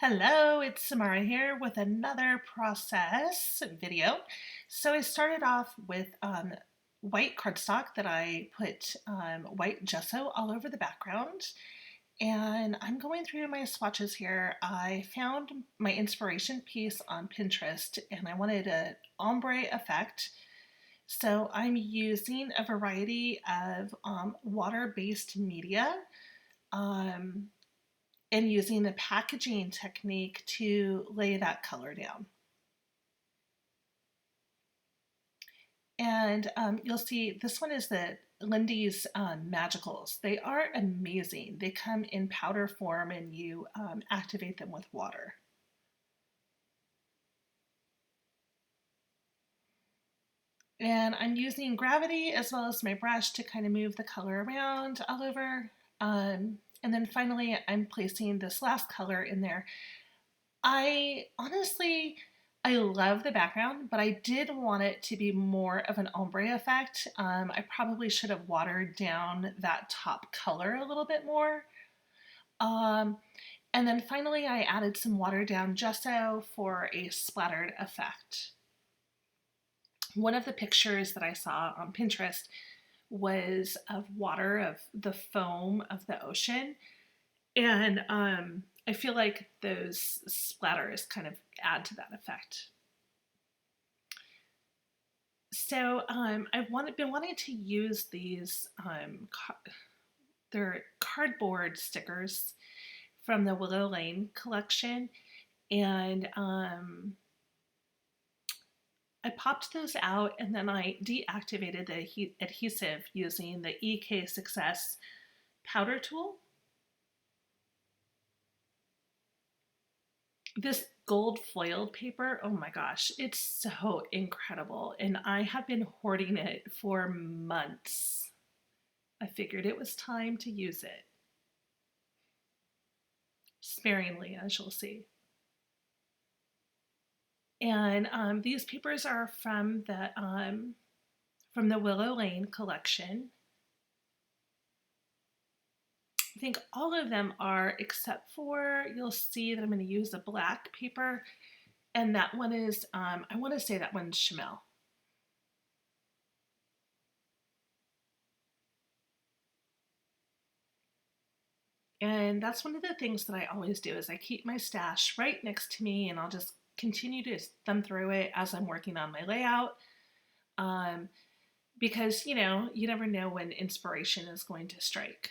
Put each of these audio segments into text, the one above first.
Hello, it's Samara here with another process video. So I started off with white cardstock that I put white gesso all over the background. And I'm going through my swatches here. I found my inspiration piece on Pinterest and I wanted an ombre effect. So I'm using a variety of water-based media. Um, and using the packaging technique to lay that color down. And you'll see this one is the Lindys Magicals. They are amazing. They come in powder form and you activate them with water. And I'm using gravity as well as my brush to kind of move the color around all over. And then finally, I'm placing this last color in there. I love the background, but I did want it to be more of an ombre effect. I probably should have watered down that top color a little bit more. And then finally, I added some watered down gesso for a splattered effect. One of the pictures that I saw on Pinterest was of water, of the foam of the ocean. And I feel like those splatters kind of add to that effect. So I've been wanting to use these, they're cardboard stickers from the Willow Lane Collection. And I popped those out and then I deactivated the adhesive using the EK Success powder tool. This gold foiled paper, oh my gosh, it's so incredible. And I have been hoarding it for months. I figured it was time to use it. Sparingly, as you'll see. And these papers are from the Willow Lane Collection. I think all of them are, except for, you'll see that I'm going to use a black paper, and that one is, I want to say that one's Shimmerz. And that's one of the things that I always do is I keep my stash right next to me and I'll just continue to thumb through it as I'm working on my layout. Because, you know, you never know when inspiration is going to strike.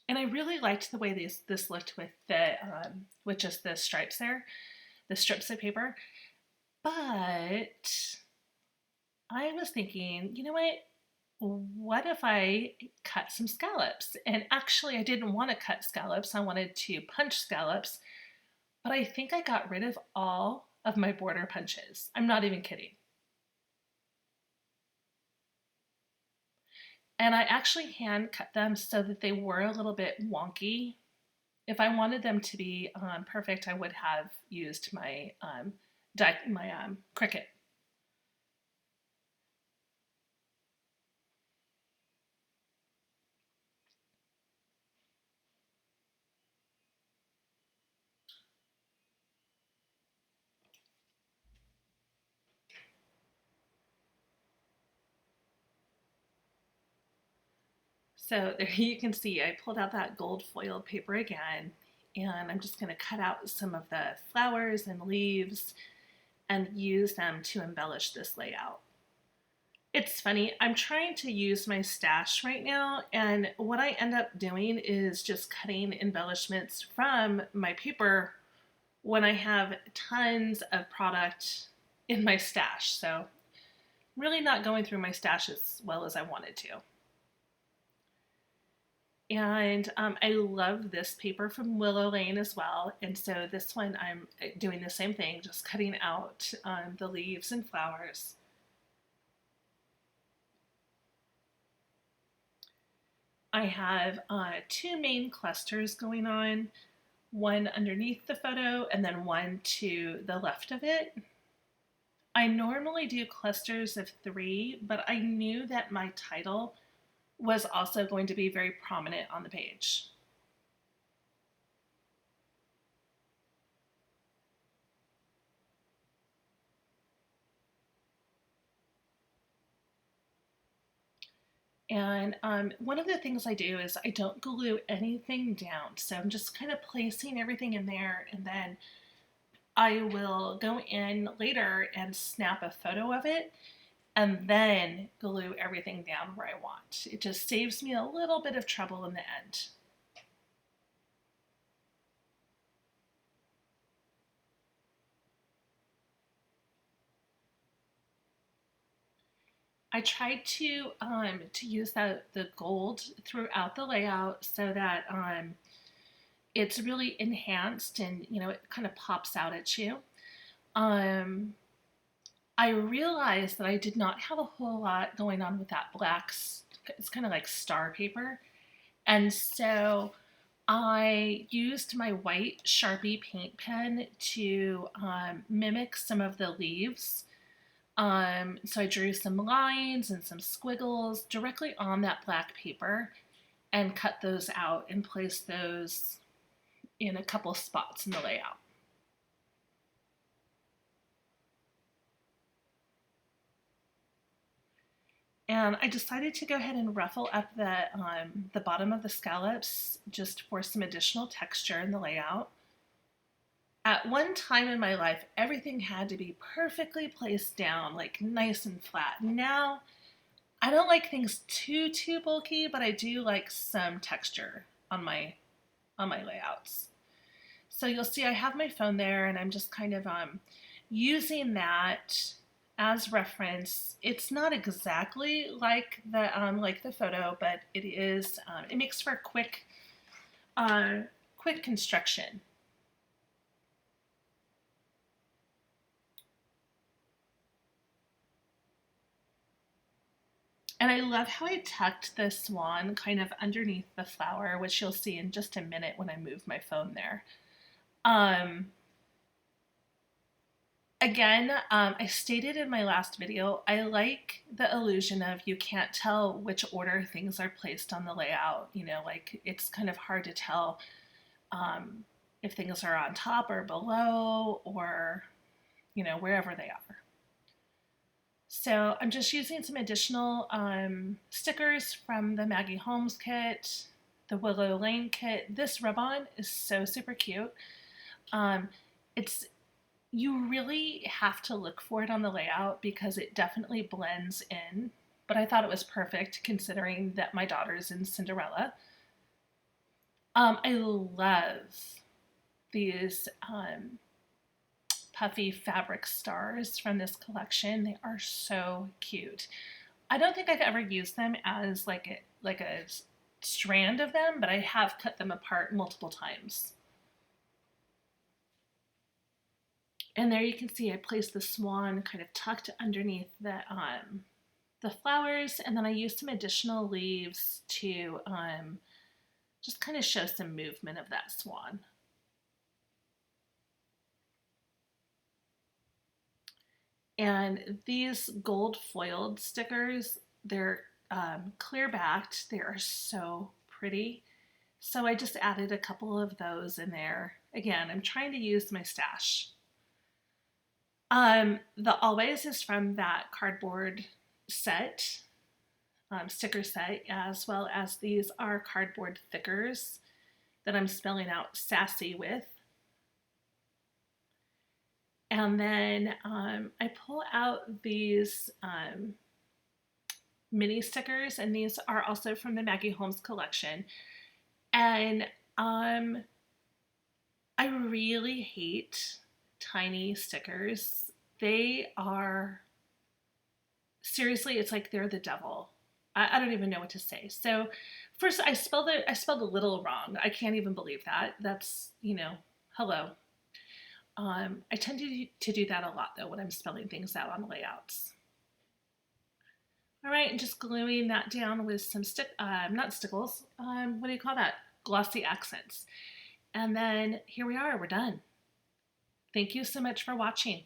And I really liked the way this looked with just the stripes there, the strips of paper. But I was thinking, you know what if I cut some scallops? And actually, I didn't want to cut scallops. I wanted to punch scallops. But I think I got rid of all of my border punches. I'm not even kidding. And I actually hand cut them so that they were a little bit wonky. If I wanted them to be perfect, I would have used my Cricut. So there you can see I pulled out that gold foiled paper again, and I'm just going to cut out some of the flowers and leaves and use them to embellish this layout. It's funny, I'm trying to use my stash right now, and what I end up doing is just cutting embellishments from my paper when I have tons of product in my stash. So I'm really not going through my stash as well as I wanted to. And I love this paper from Willow Lane as well. And so this one I'm doing the same thing, just cutting out the leaves and flowers. I have two main clusters going on, one underneath the photo and then one to the left of it. I normally do clusters of 3, but I knew that my title was also going to be very prominent on the page. And one of the things I do is I don't glue anything down. So I'm just kind of placing everything in there, and then I will go in later and snap a photo of it and then glue everything down where I want. It just saves me a little bit of trouble in the end. I tried to use the gold throughout the layout so that it's really enhanced, and it kind of pops out at you. Um, I realized that I did not have a whole lot going on with that black. It's kind of like star paper, and so I used my white Sharpie paint pen to mimic some of the leaves. So I drew some lines and some squiggles directly on that black paper and cut those out and placed those in a couple spots in the layout. And I decided to go ahead and ruffle up the bottom of the scallops just for some additional texture in the layout. At one time in my life, everything had to be perfectly placed down, like nice and flat. Now, I don't like things too bulky, but I do like some texture on my layouts. So you'll see I have my phone there, and I'm just kind of using that as reference. It's not exactly like the photo, but it is. It makes for quick construction. And I love how I tucked the swan kind of underneath the flower, which you'll see in just a minute when I move my phone there. Again, I stated in my last video, I like the illusion of you can't tell which order things are placed on the layout. Like it's kind of hard to tell if things are on top or below, or, wherever they are. So I'm just using some additional stickers from the Maggie Holmes kit, the Willow Lane kit. This rub-on is so super cute. You really have to look for it on the layout because it definitely blends in, but I thought it was perfect considering that my daughter's in Cinderella. I love these puffy fabric stars from this collection. They are so cute. I don't think I've ever used them as like a strand of them, but I have cut them apart multiple times. And there you can see I placed the swan kind of tucked underneath the flowers, and then I used some additional leaves to just kind of show some movement of that swan. And these gold foiled stickers, they're clear backed. They are so pretty. So I just added a couple of those in there. Again, I'm trying to use my stash. The Always is from that cardboard set, sticker set, as well as these are cardboard thickers that I'm spelling out Sassy with. And then I pull out these mini stickers, and these are also from the Maggie Holmes collection. And I really hate tiny stickers. They are, seriously, it's like they're the devil. I don't even know what to say. So first, I spelled a little wrong. I can't even believe that. That's, hello. I tend to do that a lot though when I'm spelling things out on layouts. All right, and just gluing that down with some not stickles, what do you call that? Glossy accents. And then here we are, we're done. Thank you so much for watching.